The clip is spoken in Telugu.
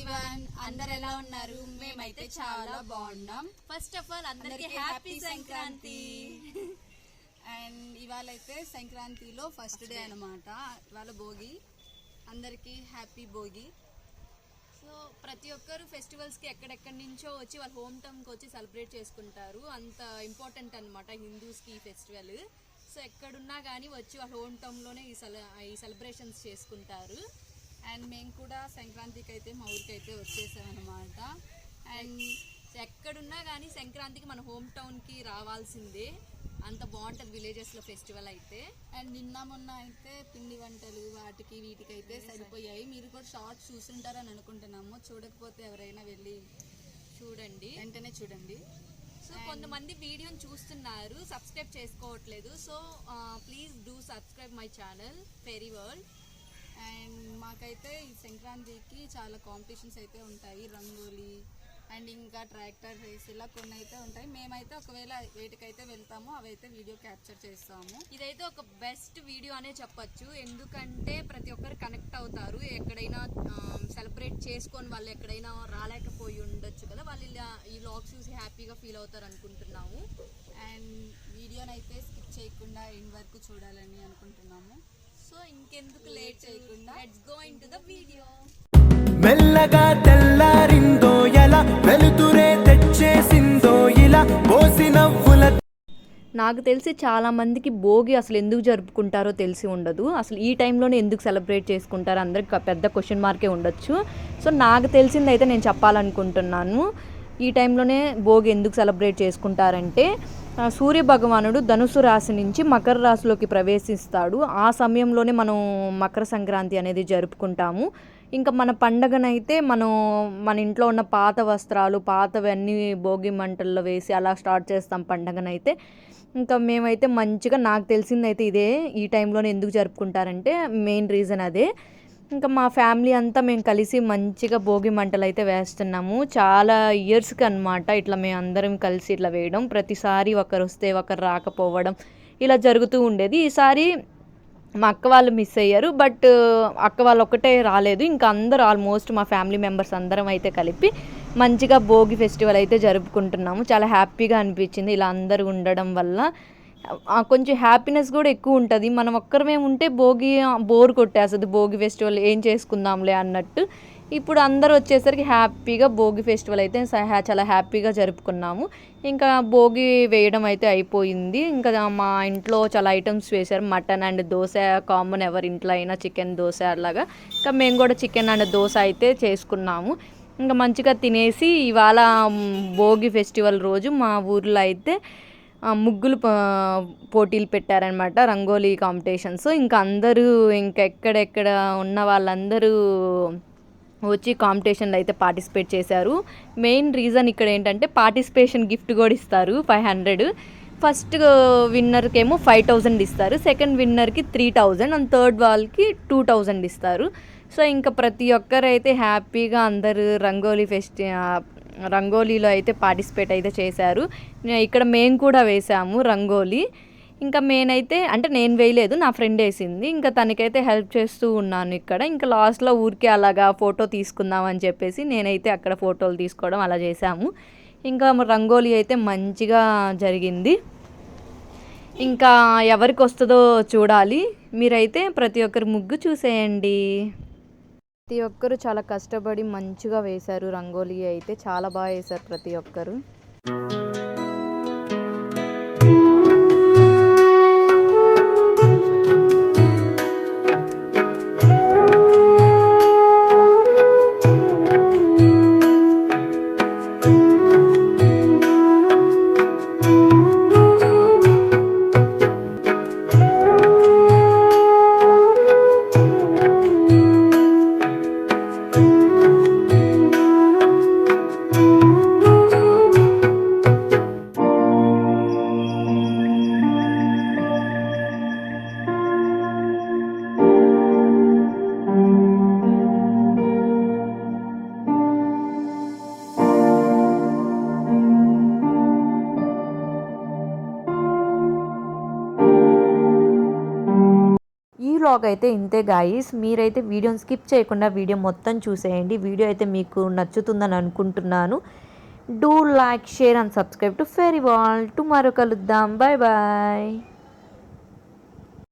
ఎవ్రీవన్, అందరు ఎలా ఉన్నారు? మేమైతే చాలా బాగున్నాం. ఫస్ట్ ఆఫ్ ఆల్ అందరికి హ్యాపీ సంక్రాంతి. అండ్ ఇవాళ అయితే సంక్రాంతిలో ఫస్ట్ డే అనమాట. ఇవాళ భోగి. అందరికి హ్యాపీ భోగి. సో ప్రతి ఒక్కరు ఫెస్టివల్స్కి ఎక్కడెక్కడి నుంచో వచ్చి వాళ్ళ హోమ్ టౌన్కి వచ్చి సెలబ్రేట్ చేసుకుంటారు. అంత ఇంపార్టెంట్ అనమాట హిందూస్కి ఈ ఫెస్టివల్. సో ఎక్కడున్నా కానీ వచ్చి వాళ్ళ హోమ్ టౌన్లోనే ఈ సెలబ్రేషన్స్ చేసుకుంటారు. అండ్ మేము కూడా సంక్రాంతికి అయితే మా ఊరికి అయితే వచ్చేసామన్నమాట. అండ్ ఎక్కడున్నా కానీ సంక్రాంతికి మన హోమ్ టౌన్కి రావాల్సిందే. అంత బాగుంటుంది విలేజెస్లో ఫెస్టివల్ అయితే. అండ్ నిన్న మొన్న అయితే పిండి వంటలు వాటికి వీటికి అయితే సరిపోయాయి. మీరు కూడా షార్ట్ చూసుంటారని అనుకుంటున్నాము. చూడకపోతే ఎవరైనా వెళ్ళి చూడండి, వెంటనే చూడండి. సో కొంతమంది వీడియోని చూస్తున్నారు, సబ్స్క్రైబ్ చేసుకోవట్లేదు. So please do subscribe my channel fairy world. And మాకైతే ఈ సంక్రాంతికి చాలా కాంపిటీషన్స్ అయితే ఉంటాయి. రంగోలీ అండ్ ఇంకా ట్రాక్టర్ రేస్ ఇలా కొన్ని అయితే ఉంటాయి. మేమైతే ఒకవేళ వేటికైతే వెళ్తామో అవైతే వీడియో క్యాప్చర్ చేస్తాము. ఇదైతే ఒక బెస్ట్ వీడియో అనే చెప్పొచ్చు. ఎందుకంటే ప్రతి ఒక్కరు కనెక్ట్ అవుతారు. ఎక్కడైనా సెలబ్రేట్ చేసుకొని వాళ్ళు ఎక్కడైనా రాలేకపోయి ఉండొచ్చు కదా, వాళ్ళు ఇలా ఈ వ్లాగ్స్ చూసి హ్యాపీగా ఫీల్ అవుతారు అనుకుంటున్నాము. అండ్ వీడియోని అయితే స్కిప్ చేయకుండా ఎండ్ వరకు చూడాలని అనుకుంటున్నాము. సో ఇంకెందుకు లేట్ చేయకుండా let's go into the video. మెల్లగా తెల్లారిందో ఎలా వెలుతురే తెచ్చేసిందో ఇలా పోసి నవ్వుల. నాకు తెలిసి చాలామందికి భోగి అసలు ఎందుకు జరుపుకుంటారో తెలిసి ఉండదు. అసలు ఈ టైంలోనే ఎందుకు సెలబ్రేట్ చేసుకుంటారో అందరికి పెద్ద క్వశ్చన్ మార్కే ఉండొచ్చు. సో నాకు తెలిసిందైతే నేను చెప్పాలనుకుంటున్నాను. ఈ టైంలోనే భోగి ఎందుకు సెలబ్రేట్ చేసుకుంటారంటే, సూర్య భగవానుడు ధనుసు రాశి నుంచి మకర రాశిలోకి ప్రవేశిస్తాడు. ఆ సమయంలోనే మనం మకర సంక్రాంతి అనేది జరుపుకుంటాము. ఇంకా మన పండగనైతే మన ఇంట్లో ఉన్న పాత వస్త్రాలు పాతవన్నీ భోగి మంటల్లో వేసి అలా స్టార్ట్ చేస్తాం పండగనైతే. ఇంకా మేమైతే మంచిగా, నాకు తెలిసిందైతే ఇదే, ఈ టైంలోనే ఎందుకు జరుపుకుంటారంటే మెయిన్ రీజన్ అదే. ఇంకా మా ఫ్యామిలీ అంతా మేము కలిసి మంచిగా భోగి మంటలు అయితే వేస్తున్నాము. చాలా ఇయర్స్కి అనమాట ఇట్లా మేము అందరం కలిసి ఇట్లా వేయడం. ప్రతిసారి ఒకరు వస్తే ఒకరు రాకపోవడం ఇలా జరుగుతూ ఉండేది. ఈసారి మా అక్క వాళ్ళు మిస్ అయ్యారు, బట్ అక్క వాళ్ళు ఒక్కటే రాలేదు. ఇంకా అందరూ ఆల్మోస్ట్ మా ఫ్యామిలీ మెంబర్స్ అందరం అయితే కలిపి మంచిగా భోగి ఫెస్టివల్ అయితే జరుపుకుంటున్నాము. చాలా హ్యాపీగా అనిపించింది ఇలా అందరూ ఉండడం వల్ల. కొంచెం హ్యాపీనెస్ కూడా ఎక్కువ ఉంటుంది. మనం ఒక్కరమే ఉంటే బోర్ కొట్టేస్తుంది. భోగి ఫెస్టివల్ ఏం చేసుకుందాంలే అన్నట్టు. ఇప్పుడు అందరూ వచ్చేసరికి హ్యాపీగా భోగి ఫెస్టివల్ అయితే చాలా హ్యాపీగా జరుపుకున్నాము. ఇంకా భోగి వేయడం అయితే అయిపోయింది. ఇంకా మా ఇంట్లో చాలా ఐటమ్స్ వేశారు. మటన్ అండ్ దోశ కామన్, ఎవరి ఇంట్లో అయినా చికెన్ దోశ అలాగా. ఇంకా మేము కూడా చికెన్ అండ్ దోశ అయితే చేసుకున్నాము. ఇంకా మంచిగా తినేసి ఇవాళ భోగి ఫెస్టివల్ రోజు మా ఊర్లో అయితే ముగ్గులు పోటీలు పెట్టారనమాట, రంగోలీ కాంపిటీషన్స్. ఇంకా అందరూ ఎక్కడెక్కడ ఉన్న వాళ్ళందరూ వచ్చి కాంపిటీషన్లో అయితే పార్టిసిపేట్ చేశారు. మెయిన్ రీజన్ ఇక్కడ ఏంటంటే పార్టిసిపేషన్ గిఫ్ట్ కూడా ఇస్తారు 500. ఫస్ట్ విన్నర్కి ఏమో 5000 ఇస్తారు, సెకండ్ విన్నర్కి 3000 అండ్ థర్డ్ వాళ్ళకి 2000 ఇస్తారు. సో ఇంకా ప్రతి ఒక్కరైతే హ్యాపీగా అందరూ రంగోలీలో అయితే పార్టిసిపేట్ అయితే చేశారు. ఇక్కడ మేము కూడా వేసాము రంగోలీ. ఇంకా నేను వేయలేదు, నా ఫ్రెండ్ వేసింది. ఇంకా తనకైతే హెల్ప్ చేస్తూ ఉన్నాను ఇక్కడ. ఇంకా లాస్ట్లో ఊరికే అలాగా ఫోటో తీసుకుందామని చెప్పేసి నేనైతే అక్కడ ఫోటోలు తీసుకోవడం అలా చేశాము. ఇంకా రంగోలీ అయితే మంచిగా జరిగింది. ఇంకా ఎవరికి వస్తుందో చూడాలి. మీరైతే ప్రతి ఒక్కరు ముగ్గు చూసేయండి. ప్రతి ఒక్కరు చాలా కష్టపడి మంచిగా వేశారు రంగోలీ అయితే. చాలా బాగా వేశారు ప్రతి ఒక్కరు. వ్లాగ్ అయితే ఇంతే గాయస్. మీరైతే వీడియోని స్కిప్ చేయకుండా వీడియో మొత్తం చూసేయండి. వీడియో అయితే మీకు నచ్చుతుందని అనుకుంటున్నాను. Do like, share and subscribe to Fairy World. Tomorrow కలుద్దాం. Bye bye.